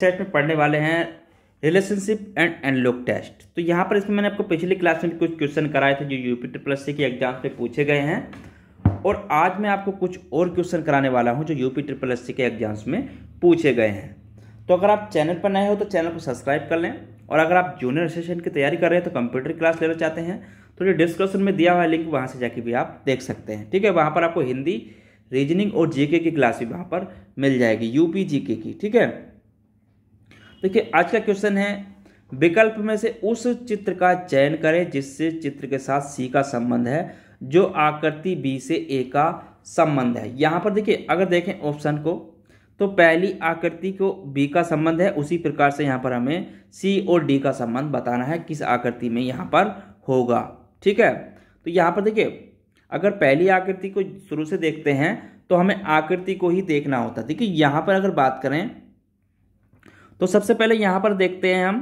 Set में पढ़ने वाले हैं रिलेशनशिप एंड एनालॉग टेस्ट। तो यहाँ पर इसमें मैंने आपको पिछली क्लास में कुछ क्वेश्चन कराए थे जो यूपी के एग्जाम पे पूछे गए हैं, और आज मैं आपको कुछ और क्वेश्चन कराने वाला हूँ जो यूपी के एग्जाम्स में पूछे गए हैं। तो अगर आप चैनल पर नए हो तो चैनल को सब्सक्राइब कर लें, और अगर आप जूनियर सेशन की तैयारी कर रहे हैं तो कंप्यूटर क्लास लेना चाहते हैं तो जो डिस्क्रिप्शन में दिया हुआ लिंक वहाँ से जाके भी आप देख सकते हैं। ठीक है, वहाँ पर आपको हिंदी, रीजनिंग और जीके की क्लास भी वहाँ पर मिल जाएगी, यूपी जीके की। ठीक है, देखिए आज का क्वेश्चन है, विकल्प में से उस चित्र का चयन करें जिससे चित्र के साथ सी का संबंध है जो आकृति बी से ए का संबंध है। यहाँ पर देखिए, अगर देखें ऑप्शन को तो पहली आकृति को बी का संबंध है, उसी प्रकार से यहाँ पर हमें सी और डी का संबंध बताना है किस आकृति में यहाँ पर होगा। ठीक है, तो यहाँ पर देखिए, अगर पहली आकृति को शुरू से देखते हैं तो हमें आकृति को ही देखना होता है। देखिए यहाँ पर अगर बात करें तो सबसे पहले यहाँ पर देखते हैं हम,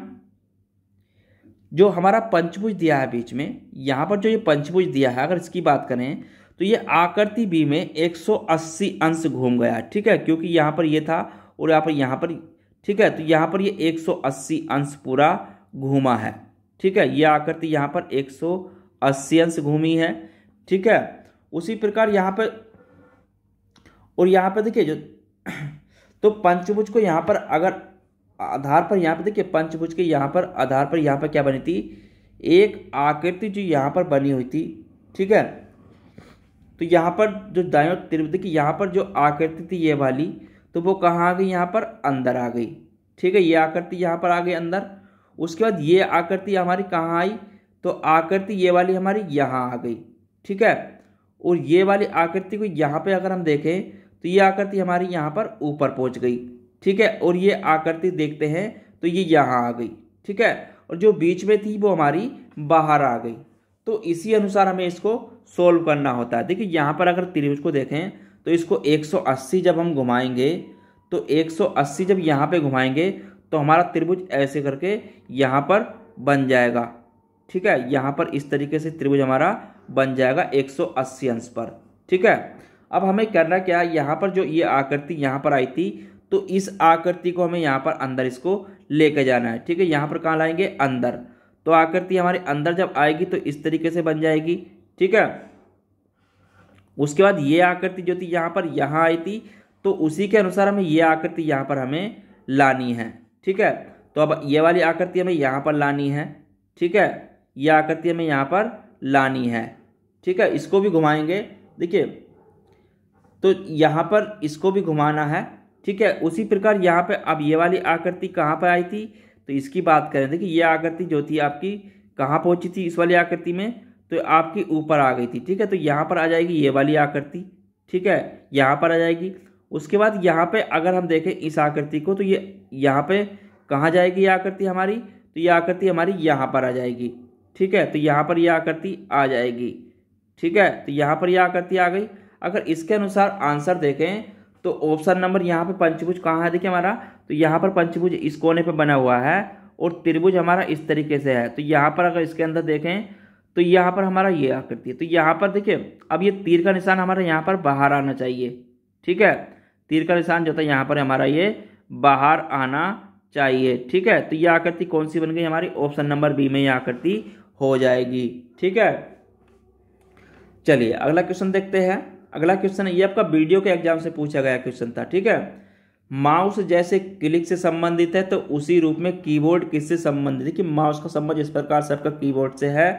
जो हमारा पंचभुज दिया है बीच में, यहाँ पर जो ये पंचभुज दिया है, अगर इसकी बात करें तो ये आकृति बी में 180 अंश घूम गया। ठीक है, क्योंकि यहाँ पर ये था और यहाँ पर ठीक है, तो यहाँ पर ये 180 अंश पूरा घूमा है। ठीक है, ये आकृति यहाँ पर 180 अंश घूमी है। ठीक है, उसी प्रकार यहाँ पर, और यहाँ पर देखिए जो तो पंचभुज को यहाँ पर अगर आधार पर, यहाँ पर देखिए पंचभुज के यहाँ पर आधार पर यहाँ पर क्या बनी थी, एक आकृति जो यहाँ पर बनी हुई थी। ठीक है, तो यहाँ पर जो दाईं ओर त्रिभुज, देखिए यहाँ पर जो आकृति थी ये वाली, तो वो कहाँ आ गई, यहाँ पर अंदर आ गई। ठीक है, ये आकृति यहाँ पर आ गई अंदर। उसके बाद ये आकृति हमारी कहाँ आई, तो आकृति ये वाली हमारी यहाँ आ गई। ठीक है, और ये वाली आकृति को यहाँ पे अगर हम देखें तो ये आकृति हमारी यहाँ पर ऊपर पहुँच गई। ठीक है, और ये आकृति देखते हैं तो ये यहाँ आ गई। ठीक है, और जो बीच में थी वो हमारी बाहर आ गई। तो इसी अनुसार हमें इसको सोल्व करना होता है। देखिए यहाँ पर अगर त्रिभुज को देखें तो इसको 180 जब हम घुमाएंगे, तो 180 जब यहाँ पे घुमाएंगे तो हमारा त्रिभुज ऐसे करके यहाँ पर बन जाएगा। ठीक है, यहाँ पर इस तरीके से त्रिभुज हमारा बन जाएगा 180 अंश पर। ठीक है, अब हमें करना क्या है, यहाँ पर जो ये आकृति यहाँ पर आई थी तो इस आकृति को हमें यहाँ पर अंदर इसको लेके जाना है। ठीक है, यहाँ पर कहाँ लाएंगे, अंदर। तो आकृति हमारे अंदर जब आएगी तो इस तरीके से बन जाएगी। ठीक है, उसके बाद ये आकृति जो थी यहाँ पर यहाँ आई थी, तो उसी के अनुसार हमें ये आकृति यहाँ पर हमें लानी है। ठीक है, तो अब ये वाली आकृति हमें यहाँ पर लानी है। ठीक है, ये आकृति हमें यहाँ पर लानी है। ठीक है, इसको भी घुमाएंगे, देखिए तो यहाँ पर इसको भी घुमाना है। ठीक है, उसी प्रकार यहाँ पे अब ये वाली आकृति कहाँ पर आई थी, तो इसकी बात करें, देखिए ये आकृति जो थी आपकी कहाँ पहुँची थी, इस वाली आकृति में, तो आपकी ऊपर आ गई थी। ठीक है, तो यहाँ पर आ जाएगी ये वाली आकृति। ठीक है, यहाँ पर आ जाएगी। उसके बाद यहाँ पे अगर हम देखें इस आकृति को, तो ये यहाँ पे कहाँ जाएगी ये आकृति हमारी, तो ये आकृति हमारी यहाँ पर आ जाएगी। ठीक है, तो यहाँ पर ये आकृति आ जाएगी। ठीक है, तो यहाँ पर ये आकृति आ गई। अगर इसके अनुसार आंसर देखें तो ऑप्शन नंबर, यहाँ पे पंचभुज कहाँ है, देखिए हमारा, तो यहाँ पर पंचभुज इस कोने पे बना हुआ है और त्रिभुज हमारा इस तरीके से है। तो यहाँ पर अगर इसके अंदर देखें तो यहाँ पर हमारा ये आकृति है। तो यहाँ पर देखिए, अब ये तीर का निशान हमारा यहाँ पर बाहर आना चाहिए। ठीक है, तीर का निशान जो था यहाँ पर हमारा ये बाहर आना चाहिए। ठीक है, तो ये आकृति कौन सी बन गई हमारी, ऑप्शन नंबर बी में ये आकृति हो जाएगी। ठीक है, चलिए अगला क्वेश्चन देखते हैं। अगला क्वेश्चन है, ये आपका वीडियो के एग्जाम से पूछा गया क्वेश्चन था। ठीक है, माउस जैसे क्लिक से संबंधित है तो उसी रूप में कीबोर्ड किससे संबंधित है, कि माउस का संबंध इस प्रकार से आपका कीबोर्ड से है,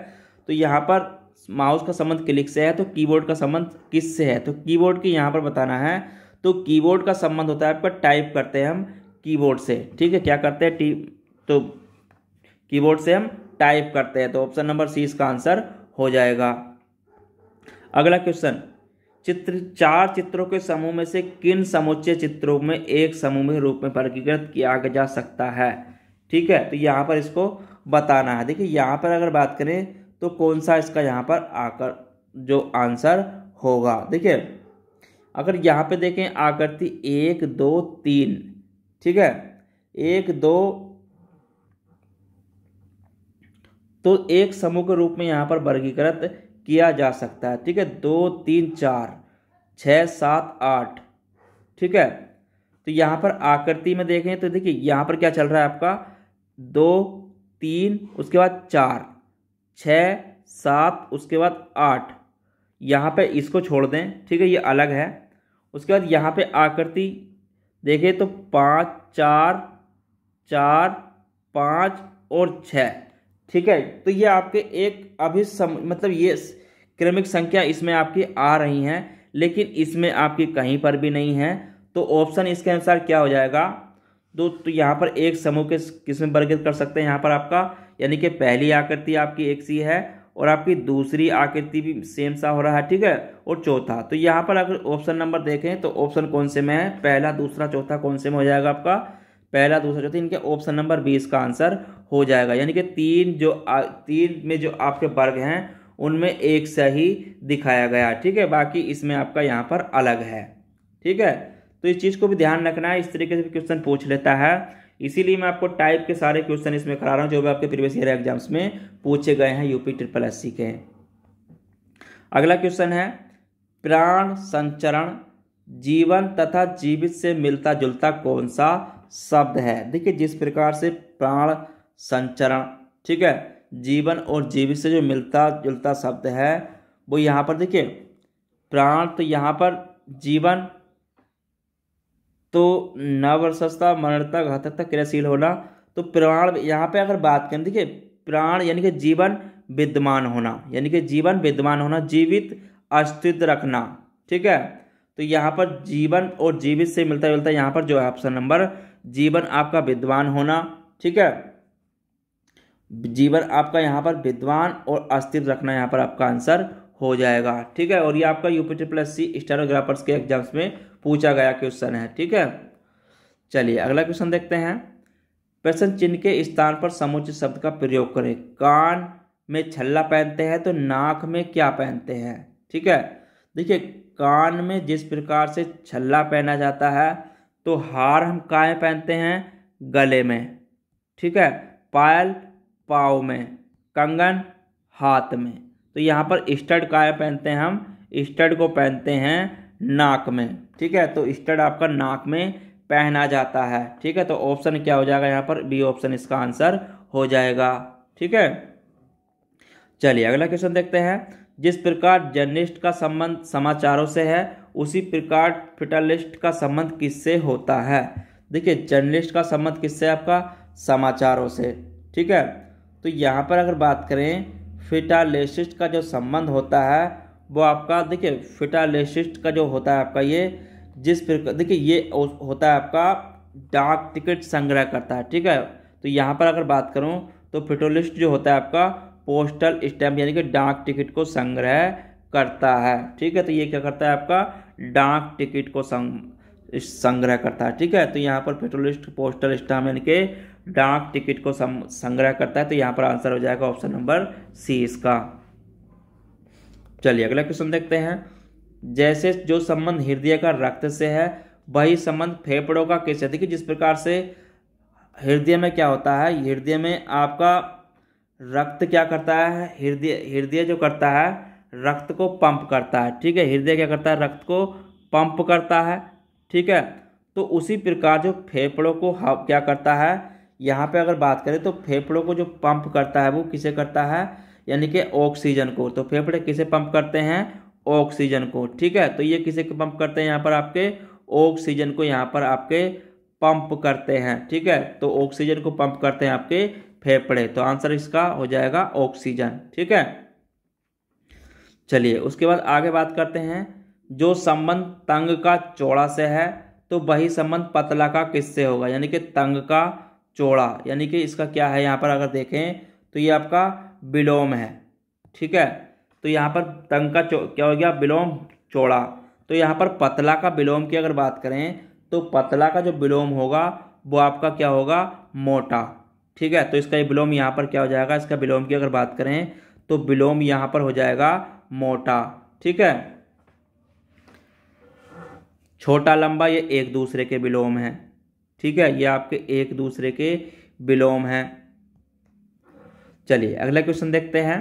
तो यहाँ पर माउस का संबंध क्लिक से है, तो कीबोर्ड का संबंध किससे है, तो कीबोर्ड की यहाँ पर बताना है। तो कीबोर्ड का संबंध होता है आपका, टाइप करते हैं हम कीबोर्ड से। ठीक है, क्या करते हैं, तो कीबोर्ड से हम टाइप करते हैं। तो ऑप्शन नंबर सी इसका आंसर हो जाएगा। अगला क्वेश्चन, चार चित्रों के समूह में से किन समुच्चय चित्रों में एक समूह में रूप में वर्गीकृत किया जा सकता है। ठीक है, तो यहाँ पर इसको बताना है। देखिए यहाँ पर अगर बात करें तो कौन सा इसका यहाँ पर आकर जो आंसर होगा, देखिए अगर यहाँ पे देखें आकृति 1 2 3, ठीक है 1 2, तो एक समूह के रूप में यहाँ पर वर्गीकृत किया जा सकता है। ठीक है, 2 3 4 6 7 8, ठीक है, तो यहाँ पर आकृति में देखें तो देखिए यहाँ पर क्या चल रहा है आपका 2 3 उसके बाद 4 6 7 उसके बाद 8। यहाँ पे इसको छोड़ दें, ठीक है, ये अलग है। उसके बाद यहाँ पे आकृति देखें तो 5 4 4 5 और 6, ठीक है। तो ये आपके एक मतलब ये क्रमिक संख्या इसमें आपकी आ रही हैं, लेकिन इसमें आपकी कहीं पर भी नहीं है। तो ऑप्शन इसके अनुसार क्या हो जाएगा, तो यहाँ पर एक समूह के किसमें वर्गीकृत कर सकते हैं यहाँ पर आपका, यानी कि पहली आकृति आपकी एक सी है और आपकी दूसरी आकृति भी सेम सा हो रहा है, ठीक है, और चौथा। तो यहाँ पर अगर ऑप्शन नंबर देखें तो ऑप्शन कौन से में है, पहला दूसरा चौथा कौन से में हो जाएगा आपका, पहला दूसरा चौथा, इनके ऑप्शन नंबर 20 का आंसर हो जाएगा। यानी कि तीन में जो आपके वर्ग हैं उनमें एक सही दिखाया गया, ठीक है, बाकी इसमें आपका यहाँ पर अलग है, ठीक है। तो इस चीज़ को भी ध्यान रखना है, इस तरीके से क्वेश्चन पूछ लेता है, इसीलिए मैं आपको टाइप के सारे क्वेश्चन इसमें करा रहा हूँ जो भी आपके प्रीवियस ईयर एग्जाम्स में पूछे गए हैं यूपी SSSC के। अगला क्वेश्चन है, प्राण संचरण जीवन तथा जीवित से मिलता जुलता कौन सा शब्द है। देखिए जिस प्रकार से प्राण संचरण, ठीक है, जीवन और जीवित से जो मिलता जुलता शब्द है वो यहाँ पर देखिए प्राण, तो यहाँ पर जीवन तो नववर्षस्था मरणता घातकता क्रियाशील होना, तो प्राण यहाँ पे अगर बात करें, देखिए प्राण यानी कि जीवन विद्यमान होना, यानी कि जीवन विद्यमान होना, जीवित अस्तित्व रखना, ठीक है। तो यहाँ पर जीवन और जीवित से मिलता जुलता यहाँ पर जो है ऑप्शन नंबर जीवन आपका विद्वान होना, ठीक है, जीवन आपका यहाँ पर विद्वान और अस्तित्व रखना यहाँ पर आपका आंसर हो जाएगा, ठीक है। और ये आपका यूपी SSSC स्टेनोग्राफर्स के एग्जाम्स में पूछा गया क्वेश्चन है, ठीक है। चलिए अगला क्वेश्चन देखते हैं, प्रश्न चिन्ह के स्थान पर समुचित शब्द का प्रयोग करें। कान में छल्ला पहनते हैं तो नाक में क्या पहनते हैं, ठीक है। देखिए कान में जिस प्रकार से छल्ला पहना जाता है तो हार हम कहाँ पहनते हैं, गले में, ठीक है, पायल पाँव में, कंगन हाथ में। तो यहाँ पर स्टड कहाँ पहनते हैं, हम स्टड को पहनते हैं नाक में, ठीक है। तो स्टड आपका नाक में पहना जाता है, ठीक है। तो ऑप्शन क्या हो जाएगा यहाँ पर, बी ऑप्शन इसका आंसर हो जाएगा, ठीक है। चलिए अगला क्वेश्चन देखते हैं, जिस प्रकार जर्नलिस्ट का संबंध समाचारों से है उसी प्रकार फिटलिस्ट का संबंध किससे होता है। देखिए जर्नलिस्ट का संबंध किससे, आपका समाचारों से, ठीक है। तो यहाँ पर अगर बात करें फिटालिस्ट का जो संबंध होता है वो आपका, देखिए फिटालिस्ट का जो होता है आपका ये जिस प्रकार, देखिए ये होता है आपका डाक टिकट संग्रह करता है, ठीक है। तो यहाँ पर अगर बात करूँ तो फिटोलिस्ट जो होता है आपका पोस्टल स्टैम्प यानी कि डाक टिकट को संग्रह करता है, ठीक है। तो ये क्या करता है, आपका डाक टिकट को संग्रह करता है, ठीक है। तो यहाँ पर फिटोलिस्ट पोस्टल स्टैम्प यानी कि डाक टिकट को संग्रह करता है। तो यहाँ पर आंसर हो जाएगा ऑप्शन नंबर सी इसका। चलिए अगला क्वेश्चन देखते हैं, जैसे जो संबंध हृदय का रक्त से है वही संबंध फेफड़ों का किससे। देखिए जिस प्रकार से हृदय में क्या होता है, हृदय में आपका रक्त क्या करता है, हृदय जो करता है रक्त को पंप करता है, ठीक है। हृदय क्या करता है, रक्त को पंप करता है, ठीक है। तो उसी प्रकार जो फेफड़ों को क्या करता है, यहाँ पे अगर बात करें तो फेफड़ों को जो पंप करता है वो किसे करता है, यानी कि ऑक्सीजन को। तो फेफड़े किसे पंप करते हैं, ऑक्सीजन को, ठीक है। तो ये किसे पंप करते हैं, यहाँ पर आपके ऑक्सीजन को यहाँ पर आपके पंप करते हैं, ठीक है। तो ऑक्सीजन को पंप करते हैं आपके फेफड़े, तो आंसर इसका हो जाएगा ऑक्सीजन, ठीक है। चलिए उसके बाद आगे बात करते हैं, जो संबंध तंग का चौड़ा से है तो वही संबंध पतला का किससे होगा। यानी कि तंग का चौड़ा, यानी कि इसका क्या है, यहाँ पर अगर देखें तो ये आपका विलोम है, ठीक है। तो यहाँ पर तंग का क्या हो गया, विलोम चौड़ा। तो यहाँ पर पतला का विलोम की अगर बात करें तो पतला का जो विलोम होगा वो आपका क्या होगा, मोटा, ठीक है। तो इसका ये विलोम यहाँ पर क्या हो जाएगा, इसका विलोम की अगर बात करें तो विलोम यहाँ पर हो जाएगा मोटा, ठीक है। छोटा लंबा ये एक दूसरे के विलोम हैं, ठीक है, ये आपके एक दूसरे के विलोम हैं। चलिए अगला क्वेश्चन देखते हैं,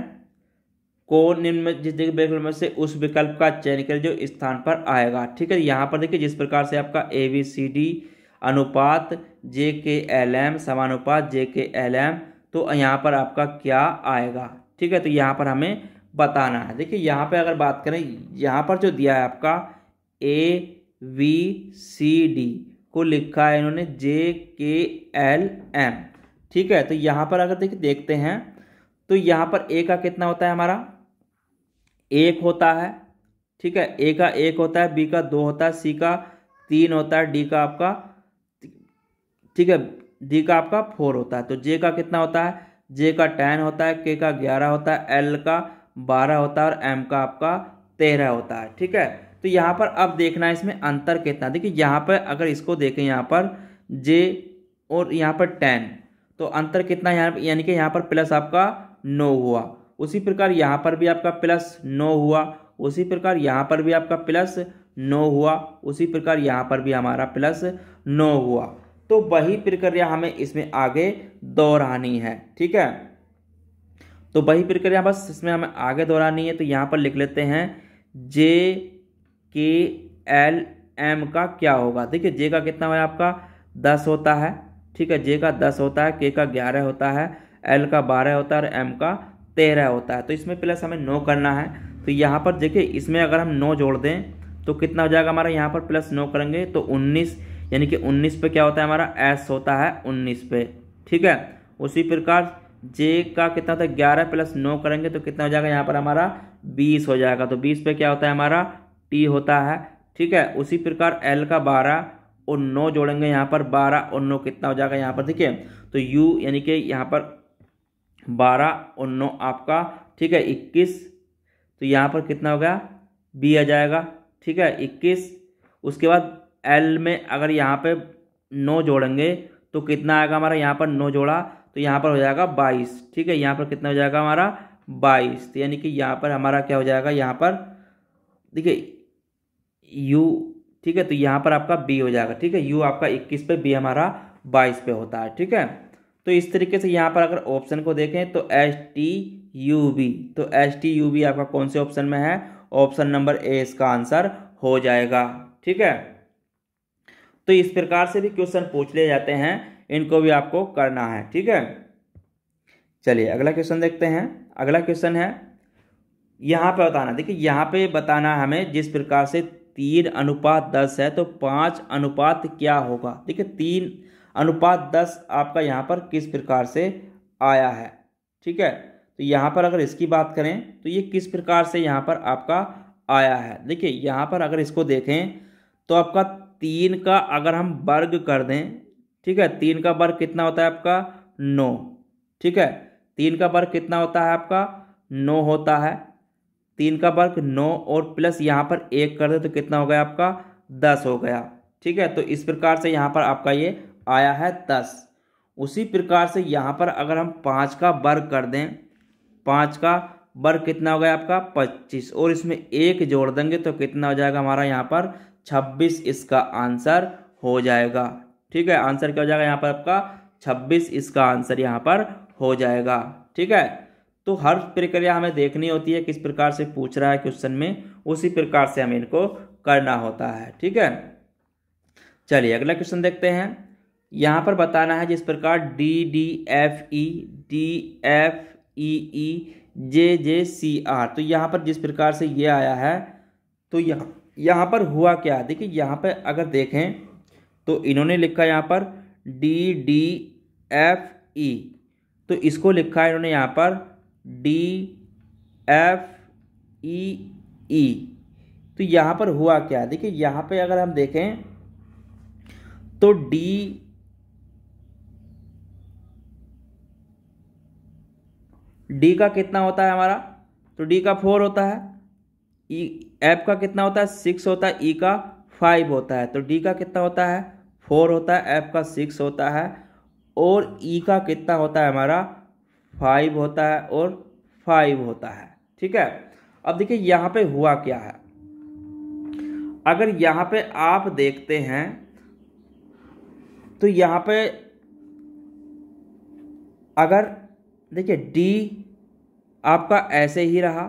कौन निम्न में जिस विकल्प में से उस विकल्प का चयन करें जो स्थान पर आएगा। ठीक है, यहाँ पर देखिए जिस प्रकार से आपका ABCD अनुपात JK/LM समानुपात JK/LM, तो यहाँ पर आपका क्या आएगा। ठीक है, तो यहाँ पर हमें बताना है। देखिए यहाँ पे अगर बात करें, यहाँ पर जो दिया है आपका ABCD को लिखा है इन्होंने JK/LM। ठीक है, तो यहाँ पर अगर देखिए देखते हैं तो यहाँ पर A का कितना होता है हमारा 1 होता है। ठीक है, A का 1 होता है, B का 2 होता है, C का 3 होता है, D का आपका, ठीक है, D का आपका 4 होता है। तो J का कितना होता है, J का 10 होता है, K का 11 होता है, L का 12 होता है और M का आपका 13 होता है। ठीक है, तो यहाँ पर अब देखना है इसमें अंतर कितना। देखिए यहाँ पर अगर इसको देखें, यहाँ पर J और यहाँ पर 10, तो अंतर कितना यहाँ, यानी कि यहाँ पर प्लस आपका 9 हुआ। उसी प्रकार यहाँ पर भी आपका प्लस 9 हुआ, उसी प्रकार यहाँ पर भी आपका प्लस 9 हुआ, उसी प्रकार यहाँ पर भी हमारा प्लस 9 हुआ। तो वही प्रक्रिया हमें इसमें आगे दोहरानी है। ठीक है, तो वही प्रक्रिया बस इसमें हमें आगे दोहरानी है। तो यहाँ पर लिख लेते हैं JK/LM का क्या होगा। देखिए J का कितना है आपका 10 होता है। ठीक है, J का 10 होता है, K का 11 होता है, L का 12 होता है और M का 13 होता है। तो इसमें प्लस हमें 9 करना है। तो यहाँ पर देखिए इसमें अगर हम 9 जोड़ दें तो कितना हो जाएगा हमारा, यहाँ पर प्लस 9 करेंगे तो 19, यानी कि 19 पे क्या होता है हमारा S होता है 19 पे। ठीक है, उसी प्रकार J का कितना होता है 11 प्लस 9 करेंगे तो कितना हो जाएगा यहाँ पर हमारा 20 हो जाएगा। तो 20 पे क्या होता है हमारा T होता है। ठीक है, उसी प्रकार L का 12 और 9 जोड़ेंगे, यहाँ पर 12 और 9 कितना हो जाएगा यहाँ पर देखिए, तो U यानी कि यहाँ पर 12 और 9 आपका, ठीक है, 21। तो यहाँ पर कितना हो गया B आ जाएगा। ठीक है, 21। उसके बाद L में अगर यहाँ पे 9 जोड़ेंगे तो कितना आएगा हमारा, यहाँ पर 9 जोड़ा तो यहाँ पर हो जाएगा 22। ठीक है, यहाँ पर कितना हो जाएगा हमारा 22। तो यानी कि यहाँ पर हमारा क्या हो जाएगा, यहाँ पर देखिए U, ठीक है, तो यहाँ पर आपका B हो जाएगा। ठीक है, U आपका 21 पे, B हमारा 22 पे होता है। ठीक है, तो इस तरीके से यहाँ पर अगर ऑप्शन को देखें तो STUV, तो STUV आपका कौन से ऑप्शन में है, ऑप्शन नंबर A इसका आंसर हो जाएगा। ठीक है, तो इस प्रकार से भी क्वेश्चन पूछ लिए जाते हैं, इनको भी आपको करना है। ठीक है, चलिए अगला क्वेश्चन देखते हैं। अगला क्वेश्चन है यहाँ पे बताना। देखिए यहाँ पे बताना हमें जिस प्रकार से 3:10 है तो 5 क्या होगा। देखिए 3:10 आपका यहाँ पर किस प्रकार से आया है। ठीक है, तो यहाँ पर अगर इसकी बात करें तो ये किस प्रकार से यहाँ पर आपका आया है। देखिए यहाँ पर अगर इसको देखें तो आपका 3 का अगर हम वर्ग कर दें, ठीक है, 3 का वर्ग कितना होता है आपका 9। ठीक है, 3 का वर्ग कितना होता है आपका 9 होता है। 3 का वर्ग 9 और प्लस यहाँ पर 1 कर दे तो कितना हो गया आपका 10 हो गया। ठीक है, तो इस प्रकार से यहाँ पर आपका ये आया है 10। उसी प्रकार से यहाँ पर अगर हम 5 का वर्ग कर दें, 5 का वर्ग कितना हो गया आपका 25 और इसमें 1 जोड़ देंगे तो कितना हो जाएगा हमारा यहाँ पर 26 इसका आंसर हो जाएगा। ठीक है, आंसर क्या हो जाएगा यहाँ पर आपका 26 इसका आंसर यहाँ पर हो जाएगा। ठीक है, तो हर प्रक्रिया हमें देखनी होती है किस प्रकार से पूछ रहा है क्वेश्चन में, उसी प्रकार से हमें इनको करना होता है। ठीक है, चलिए अगला क्वेश्चन देखते हैं। यहाँ पर बताना है जिस प्रकार DDFE DFEE JJCR, तो यहाँ पर जिस प्रकार से ये आया है तो यहाँ पर हुआ क्या। देखिए यहाँ पर अगर देखें तो इन्होंने लिखा यहाँ पर DDFE, तो इसको लिखा है इन्होंने यहाँ पर DFEE। तो यहाँ पर हुआ क्या। देखिए यहाँ पे अगर हम देखें तो D का कितना होता है हमारा, तो D का 4 होता है, F का कितना होता है 6 होता है, E का 5 होता है। तो D का कितना होता है 4 होता है, F का 6 होता है और E का कितना होता है हमारा 5 होता है और 5 होता है। ठीक है, अब देखिए यहाँ पे हुआ क्या है। अगर यहाँ पे आप देखते हैं तो यहाँ पे अगर देखिए D आपका ऐसे ही रहा,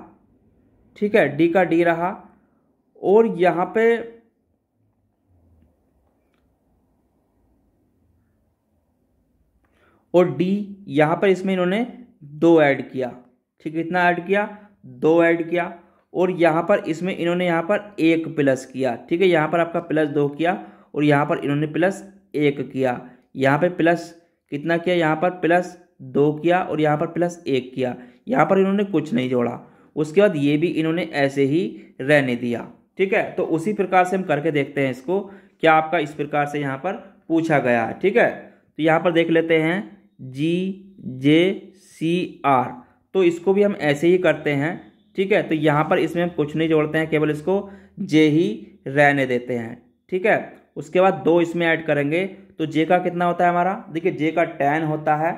ठीक है, डी का डी रहा, और यहाँ पे और डी, यहाँ पर इसमें इन्होंने 2 ऐड किया। ठीक है, कितना ऐड किया? 2 ऐड किया। और यहाँ पर इसमें इन्होंने यहाँ पर 1 प्लस किया। ठीक है, यहाँ पर आपका +2 किया और यहाँ पर इन्होंने +1 किया। यहाँ पे प्लस कितना किया? यहाँ पर +2 किया और यहाँ पर +1 किया। यहाँ पर इन्होंने कुछ नहीं जोड़ा। उसके बाद ये भी इन्होंने ऐसे ही रहने दिया। ठीक है, तो उसी प्रकार से हम करके देखते हैं इसको, क्या आपका इस प्रकार से यहाँ पर पूछा गया है। ठीक है, तो यहाँ पर देख लेते हैं GJCR, तो इसको भी हम ऐसे ही करते हैं। ठीक है, तो यहाँ पर इसमें हम कुछ नहीं जोड़ते हैं, केवल इसको जे ही रहने देते हैं। ठीक है, उसके बाद 2 इसमें ऐड करेंगे, तो जे का कितना होता है हमारा? देखिए, जे का tan होता है।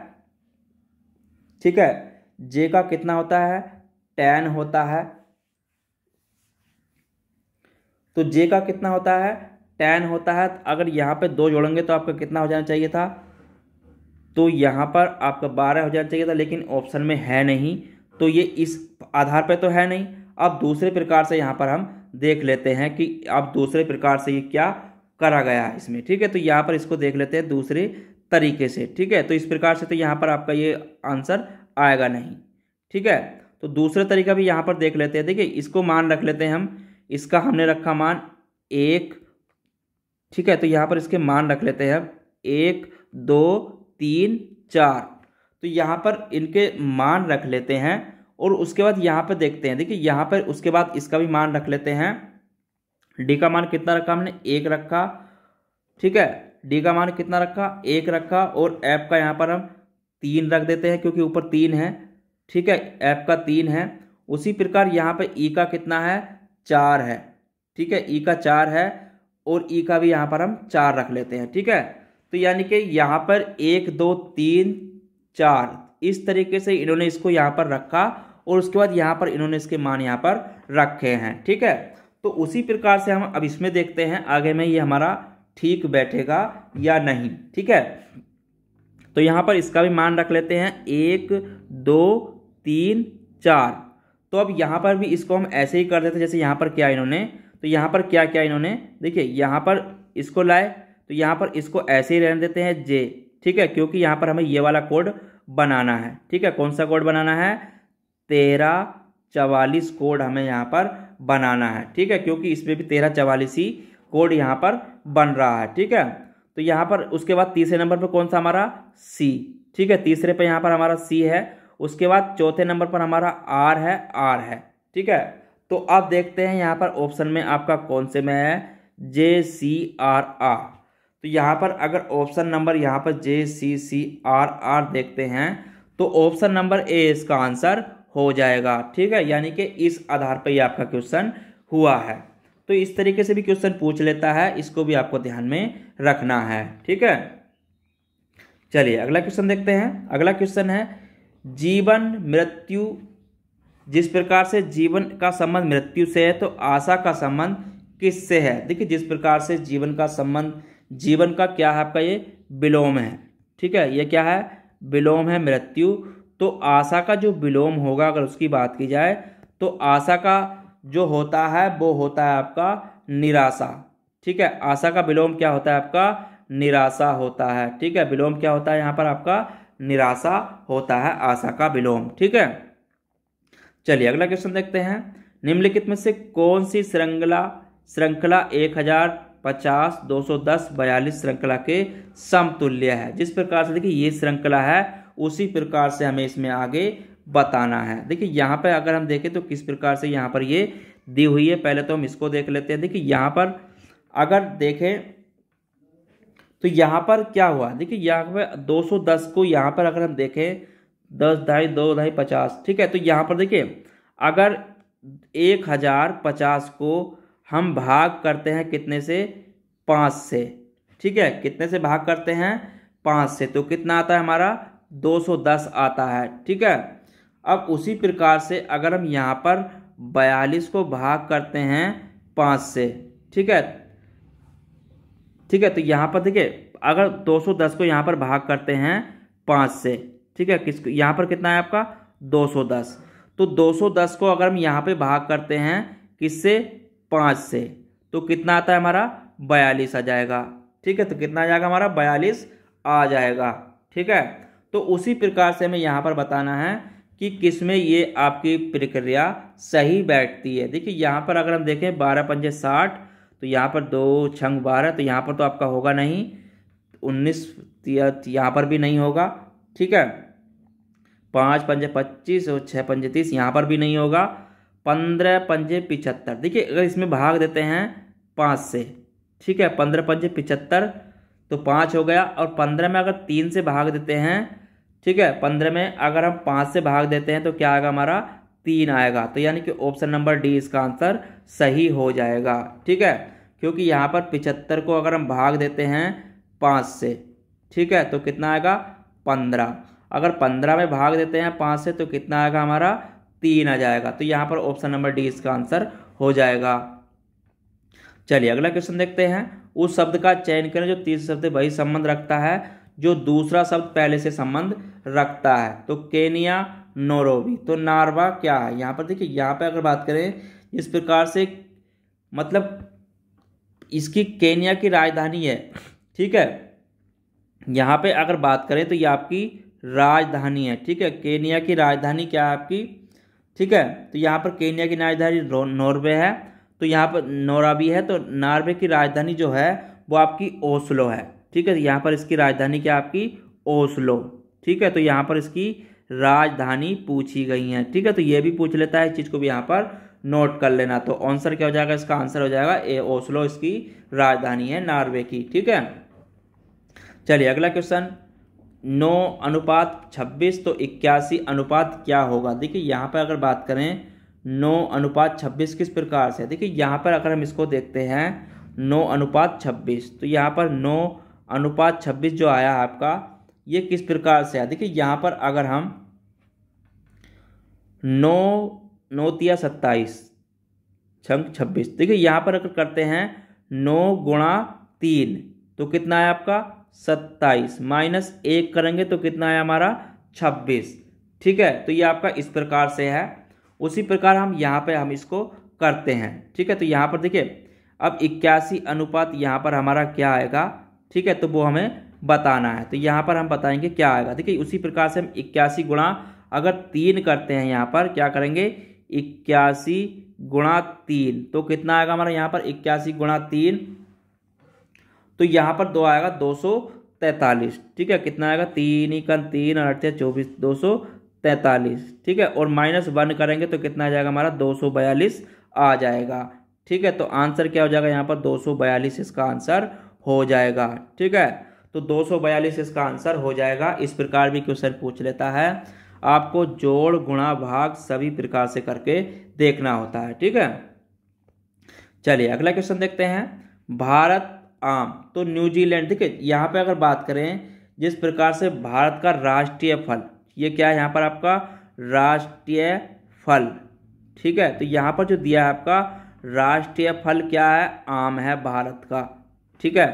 ठीक है, जे का कितना होता है? tan होता है। तो जे का कितना होता है? tan होता है। अगर यहाँ पे 2 जोड़ेंगे तो आपका कितना हो जाना चाहिए था? तो यहाँ पर आपका 12 हो जाना चाहिए था, लेकिन ऑप्शन में है नहीं, तो ये इस आधार पे तो है नहीं। अब दूसरे प्रकार से यहाँ पर हम देख लेते हैं कि अब दूसरे प्रकार से ये क्या करा गया है इसमें। ठीक है, तो यहाँ पर इसको देख लेते हैं दूसरे तरीके से। ठीक है, तो इस प्रकार से तो यहाँ पर आपका ये आंसर आएगा नहीं। ठीक है, तो दूसरा तरीका भी यहाँ पर देख लेते हैं। देखिए, इसको मान रख लेते हैं हम, इसका हमने रखा मान 1। ठीक है, तो यहाँ पर इसके मान रख लेते हैं हम 1 2 3 4। तो यहाँ पर इनके मान रख लेते हैं और उसके बाद यहाँ पर देखते हैं। देखिए, यहाँ पर उसके बाद इसका भी मान रख लेते हैं। डी का मान कितना रखा हमने? 1 रखा। ठीक है, डी का मान कितना रखा? 1 रखा। और एफ का यहाँ पर हम 3 रख देते हैं, क्योंकि ऊपर 3 है। ठीक है, एफ का 3 है। उसी प्रकार यहाँ पर ई का कितना है? 4 है। ठीक है, ई का 4 है और ई का भी यहाँ पर हम 4 रख लेते हैं। ठीक है, तो यानी कि यहाँ पर 1 2 3 4 इस तरीके से इन्होंने इसको यहाँ पर रखा और उसके बाद यहाँ पर इन्होंने इसके मान यहाँ पर रखे हैं। ठीक है, तो उसी प्रकार से हम अब इसमें देखते हैं आगे में ये हमारा ठीक बैठेगा या नहीं। ठीक है, तो यहाँ पर इसका भी मान रख लेते हैं 1 2 3 4। तो अब यहाँ पर भी इसको हम ऐसे ही कर देते हैं जैसे यहाँ पर क्या इन्होंने, तो यहाँ पर क्या क्या इन्होंने, देखिए यहाँ पर इसको लाए, तो यहाँ पर इसको ऐसे ही रहने देते हैं जे। ठीक है, क्योंकि यहाँ पर हमें ये वाला कोड बनाना है। ठीक है, कौन सा कोड बनाना है? 1344 कोड हमें यहाँ पर बनाना है। ठीक है, क्योंकि इसमें भी 1344 ही कोड यहाँ पर बन रहा है। ठीक है, तो यहाँ पर उसके बाद तीसरे नंबर पर कौन सा हमारा? सी। ठीक है, तीसरे पे यहाँ पर हमारा सी है। उसके बाद चौथे नंबर पर हमारा आर है। ठीक है, तो अब देखते हैं यहाँ पर ऑप्शन में आपका कौन से में है? JCRR। तो यहाँ पर अगर ऑप्शन नंबर यहाँ पर JCCRR देखते हैं तो ऑप्शन नंबर ए इसका आंसर हो जाएगा। ठीक है, यानी कि इस आधार पर ही आपका क्वेश्चन हुआ है। तो इस तरीके से भी क्वेश्चन पूछ लेता है, इसको भी आपको ध्यान में रखना है। ठीक है, चलिए अगला क्वेश्चन देखते हैं। अगला क्वेश्चन है जीवन मृत्यु। जिस प्रकार से जीवन का संबंध मृत्यु से है, तो आशा का संबंध किससे है? देखिए, जिस प्रकार से जीवन का संबंध, जीवन का क्या है आपका? ये विलोम है। ठीक है, ये क्या है? विलोम है मृत्यु। तो आशा का जो विलोम होगा, अगर उसकी बात की जाए, तो आशा का जो होता है वो होता है आपका निराशा। ठीक है, आशा का विलोम क्या होता है आपका? निराशा होता है। ठीक है, विलोम क्या होता है यहाँ पर आपका? निराशा होता है आशा का विलोम। ठीक है, चलिए अगला क्वेश्चन देखते हैं। निम्नलिखित में से कौन सी श्रृंखला 1050 210 42 श्रृंखला के समतुल्य है? जिस प्रकार से देखिए ये श्रृंखला है, उसी प्रकार से हमें इसमें आगे बताना है। देखिए यहाँ पे अगर हम देखें तो किस प्रकार से यहाँ पर ये दी हुई है, पहले तो हम इसको देख लेते हैं। देखिए यहाँ पर अगर देखें तो यहाँ पर क्या हुआ? देखिए यहाँ पे 210 को यहाँ पर अगर हम देखें 10 ढाई 2 ढाई 50। ठीक है, तो यहाँ पर देखिए अगर 1050 को हम भाग करते हैं कितने से? 5 से। ठीक है, कितने से भाग करते हैं? 5 से, तो कितना आता है हमारा? 210 आता है। ठीक है, अब उसी प्रकार से अगर हम यहाँ पर 42 को भाग करते हैं 5 से। ठीक है, ठीक है, तो यहाँ पर देखिए अगर 210 को यहाँ पर भाग करते हैं 5 से, ठीक है, किसको यहाँ पर कितना है आपका? 210। तो 210 को अगर हम यहाँ पे भाग करते हैं किससे, 5 से, तो कितना आता है हमारा 42 आ जाएगा। ठीक है, तो कितना आ जाएगा हमारा 42 आ जाएगा। ठीक है, तो उसी प्रकार से हमें यहाँ पर बताना है कि किसमें ये आपकी प्रक्रिया सही बैठती है। देखिए यहाँ पर अगर हम देखें 12 पंजे 60, तो यहाँ पर 2 छंग 12, तो यहाँ पर तो आपका होगा नहीं, 19 यहाँ पर भी नहीं होगा। ठीक है, 5 पंजे 25 और 6 पंजे 30, यहाँ पर भी नहीं होगा। 15 पंजे 75, देखिए अगर इसमें भाग देते हैं 5 से, ठीक है, 15 पंजे 75 तो 5 हो गया, और 15 में अगर 3 से भाग देते हैं, ठीक है, 15 में अगर हम 5 से भाग देते हैं तो क्या आएगा हमारा 3 आएगा। तो यानी कि ऑप्शन नंबर डी इसका आंसर सही हो जाएगा। ठीक है, क्योंकि यहाँ पर 75 को अगर हम भाग देते हैं 5 से, ठीक है, तो कितना आएगा 15, अगर 15 में भाग देते हैं 5 से तो कितना आएगा हमारा 3 आ जाएगा। तो यहाँ पर ऑप्शन नंबर डी इसका आंसर हो जाएगा। चलिए अगला क्वेश्चन देखते हैं। उस शब्द का चयन करें जो तीसरे शब्द वही संबंध रखता है जो दूसरा शब्द पहले से संबंध रखता है। तो केनिया, नैरोबी, तो नारवा क्या है। यहाँ पर देखिए, यहाँ पे अगर बात करें इस प्रकार से, मतलब इसकी केनिया की राजधानी है। ठीक है, यहाँ पे अगर बात करें तो ये आपकी राजधानी है। ठीक है, केनिया की राजधानी क्या है आपकी। ठीक है, तो यहाँ पर केनिया की राजधानी नॉर्वे है, तो यहाँ पर नैरोबी है, तो नॉर्वे की राजधानी जो है वो आपकी ओस्लो है। ठीक है, यहाँ पर इसकी राजधानी क्या आपकी ओस्लो। ठीक है, तो यहाँ पर इसकी राजधानी पूछी गई है। ठीक है, तो ये भी पूछ लेता है, इस चीज़ को भी यहाँ पर नोट कर लेना। तो आंसर क्या हो जाएगा, इसका आंसर हो जाएगा ए, ओस्लो इसकी राजधानी है नॉर्वे की। ठीक है, चलिए अगला क्वेश्चन, 9:26 तो 81 अनुपात क्या होगा। देखिए यहाँ पर अगर बात करें 9:26 किस प्रकार से, देखिए यहाँ पर अगर हम इसको देखते हैं 9:26, तो यहाँ पर 9:26 जो आया आपका ये किस प्रकार से है। देखिए यहाँ पर अगर हम 9 तिया 27 छंग 26, देखिए यहाँ पर अगर करते हैं 9 गुणा 3 तो कितना है आपका 27, माइनस 1 करेंगे तो कितना है हमारा 26। ठीक है, तो ये आपका इस प्रकार से है। उसी प्रकार हम यहाँ पे हम इसको करते हैं। ठीक है, तो यहाँ पर देखिए अब 81 अनुपात यहाँ पर हमारा क्या आएगा। ठीक है, तो वो हमें बताना है, तो यहाँ पर हम बताएंगे क्या आएगा। देखिए उसी प्रकार से हम 81 गुणा अगर 3 करते हैं, यहाँ पर क्या करेंगे 81 गुणा 3 तो कितना आएगा हमारा यहाँ पर 81 गुणा 3, तो यहाँ पर 2 आएगा 243। ठीक है, कितना आएगा 3 × 3 और 8 24 243। ठीक है, और -1 करेंगे तो कितना आ जाएगा हमारा 242 आ जाएगा। ठीक है, तो आंसर क्या हो जाएगा यहाँ पर 242 इसका आंसर हो जाएगा। ठीक है, तो 242 इसका आंसर हो जाएगा। इस प्रकार भी क्वेश्चन पूछ लेता है, आपको जोड़ गुणा भाग सभी प्रकार से करके देखना होता है। ठीक है, चलिए अगला क्वेश्चन देखते हैं। भारत आम तो न्यूजीलैंड, देखिए यहाँ पे अगर बात करें जिस प्रकार से भारत का राष्ट्रीय फल, ये क्या है यहाँ पर आपका राष्ट्रीय फल। ठीक है, तो यहाँ पर जो दिया है आपका राष्ट्रीय फल क्या है, आम है भारत का। ठीक है,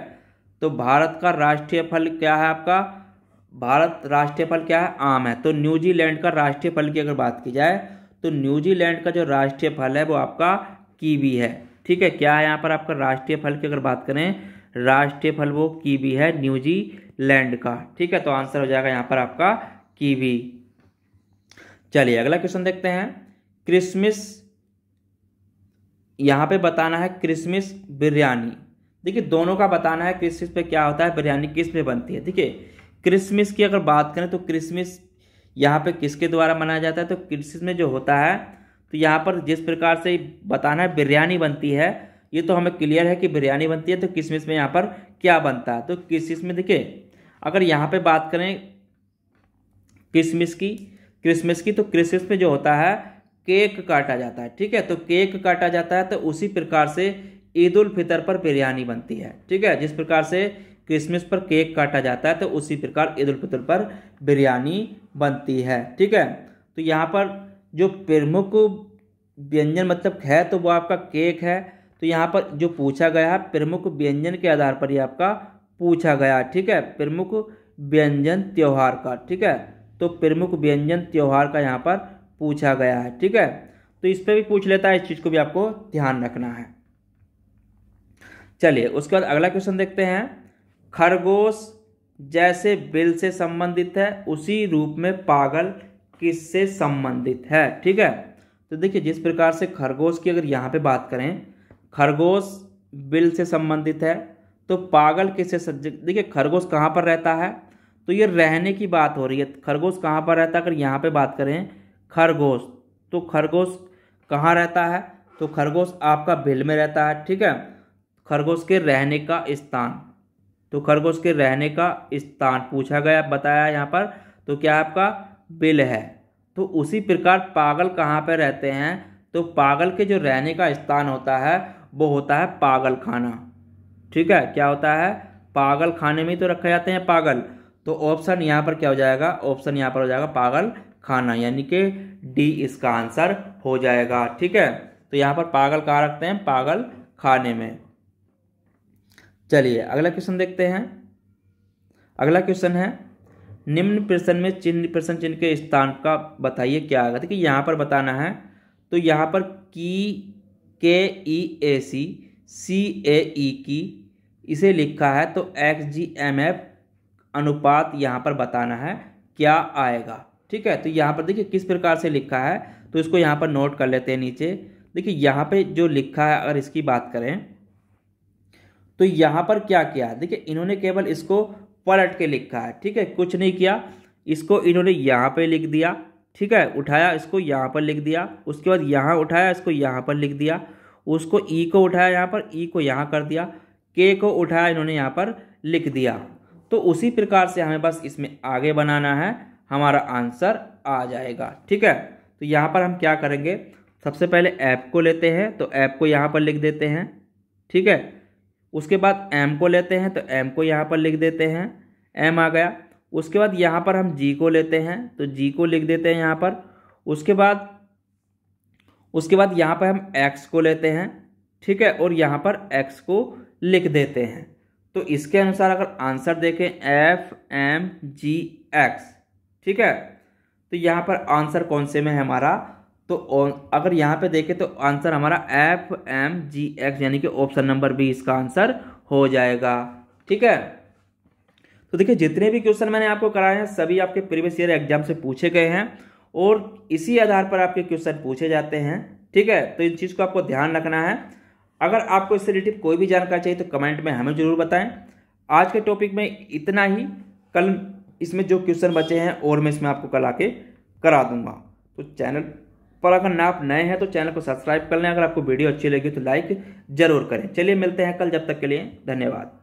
तो भारत का राष्ट्रीय फल क्या है आपका, भारत राष्ट्रीय फल क्या है, आम है। तो न्यूजीलैंड का राष्ट्रीय फल की अगर बात की जाए तो न्यूजीलैंड का जो राष्ट्रीय फल है वो आपका कीवी है। ठीक है, क्या है यहाँ पर आपका राष्ट्रीय फल की अगर बात करें, राष्ट्रीय फल वो कीवी है न्यूजीलैंड का। ठीक है, तो आंसर हो जाएगा यहाँ पर आपका कीवी। चलिए अगला क्वेश्चन देखते हैं। क्रिसमस, यहाँ पे बताना है क्रिसमस बिरयानी। देखिए दोनों का बताना है, क्रिसमस पे क्या होता है, बिरयानी किस पे बनती है। देखिए क्रिसमस की अगर बात करें तो क्रिसमस यहाँ पे किसके द्वारा मनाया जाता है, तो क्रिसमस में जो होता है, तो यहाँ पर जिस प्रकार से बताना है बिरयानी बनती है, ये तो हमें क्लियर है कि बिरयानी बनती है। तो क्रिसमस में यहाँ पर क्या बनता है, तो क्रिसमस में देखिए अगर यहाँ पे बात करें क्रिसमस की तो क्रिसमस में जो होता है केक काटा जाता है। ठीक है, तो केक काटा जाता है, तो उसी प्रकार से ईद उल फितर पर बिरयानी बनती है। ठीक है, जिस प्रकार से क्रिसमस पर केक काटा जाता है तो उसी प्रकार ईद उल फितर पर बिरयानी बनती है। ठीक है, तो यहाँ पर जो प्रमुख व्यंजन मतलब है तो वो आपका केक है। तो यहाँ पर जो पूछा गया है प्रमुख व्यंजन के आधार पर ये आपका पूछा गया। ठीक है, प्रमुख व्यंजन त्योहार का। ठीक है, तो प्रमुख व्यंजन त्योहार का यहाँ पर पूछा गया है। ठीक है, तो इस पर भी पूछ लेता है, इस चीज़ को भी आपको ध्यान रखना है। चलिए उसके बाद अगला क्वेश्चन देखते हैं। खरगोश जैसे बिल से संबंधित है उसी रूप में पागल किससे संबंधित है। ठीक है, तो देखिए जिस प्रकार से खरगोश की अगर यहाँ पे बात करें, खरगोश बिल से संबंधित है, तो पागल किससे। देखिए खरगोश कहाँ पर रहता है, तो ये रहने की बात हो रही है। खरगोश कहाँ पर रहता है, अगर यहाँ पे बात करें खरगोश, तो खरगोश कहाँ रहता है, तो खरगोश आपका बिल में रहता है। ठीक है, खरगोश के रहने का स्थान, तो खरगोश के रहने का स्थान पूछा गया, बताया यहाँ पर, तो क्या आपका बिल है। तो उसी प्रकार पागल कहाँ पे रहते हैं, तो पागल के जो रहने का स्थान होता है वो होता है पागल खाना। ठीक है, क्या होता है, पागल खाने में ही तो रखे जाते हैं पागल। तो ऑप्शन यहाँ पर क्या हो जाएगा, ऑप्शन यहाँ पर हो जाएगा पागल खाना, यानी कि डी इसका आंसर हो जाएगा। ठीक है, तो यहाँ पर पागल कहाँ रखते हैं, पागल खाने में। चलिए अगला क्वेश्चन देखते हैं। अगला क्वेश्चन है, निम्न प्रश्न में चिन्ह प्रश्न चिन्ह के स्थान का बताइए क्या आएगा। देखिए यहाँ पर बताना है, तो यहाँ पर की, के ई ए सी, सी ए ई की, इसे लिखा है, तो एक्स जी एम एफ अनुपात यहाँ पर बताना है क्या आएगा। ठीक है, तो यहाँ पर देखिए किस प्रकार से लिखा है, तो इसको यहाँ पर नोट कर लेते हैं नीचे। देखिए यहाँ पे जो लिखा है, अगर इसकी बात करें तो यहाँ पर क्या किया, देखिए इन्होंने केवल इसको पलट के लिखा है। ठीक है, कुछ नहीं किया, इसको इन्होंने यहाँ पे लिख दिया। ठीक है, उठाया इसको यहाँ पर लिख दिया, उसके बाद यहाँ उठाया इसको यहाँ पर लिख दिया, उसको ई को उठाया यहाँ पर, ई को यहाँ कर दिया, के को उठाया इन्होंने यहाँ पर लिख दिया। तो उसी प्रकार से हमें बस इसमें आगे बनाना है, हमारा आंसर आ जाएगा। ठीक है, तो यहाँ पर हम क्या करेंगे, सबसे पहले ऐप को लेते हैं, तो ऐप को यहाँ पर लिख देते हैं। ठीक है, उसके बाद एम को लेते हैं, तो एम को यहाँ पर लिख देते हैं, एम आ गया। उसके बाद यहाँ पर हम जी को लेते हैं, तो जी को लिख देते हैं यहाँ पर। उसके बाद यहाँ पर हम एक्स को लेते हैं। ठीक है, और यहाँ पर एक्स को लिख देते हैं। तो इसके अनुसार अगर आंसर देखें एफ एम जी एक्स, ठीक है, तो यहाँ पर आंसर कौन से में है हमारा, तो अगर यहाँ पे देखें तो आंसर हमारा एफ एम जी एक्स, यानी कि ऑप्शन नंबर बी इसका आंसर हो जाएगा। ठीक है, तो देखिए जितने भी क्वेश्चन मैंने आपको कराए हैं सभी आपके प्रीवियस ईयर एग्जाम से पूछे गए हैं और इसी आधार पर आपके क्वेश्चन पूछे जाते हैं। ठीक है, तो इन चीज़ को आपको ध्यान रखना है। अगर आपको इससे रिलेटेड कोई भी जानकारी चाहिए तो कमेंट में हमें जरूर बताएं। आज के टॉपिक में इतना ही, कल इसमें जो क्वेश्चन बचे हैं और मैं इसमें आपको कल आके करा दूंगा। तो चैनल पर अगर आप नए हैं तो चैनल को सब्सक्राइब कर लें। अगर आपको वीडियो अच्छी लगी तो लाइक जरूर करें। चलिए मिलते हैं कल, जब तक के लिए धन्यवाद।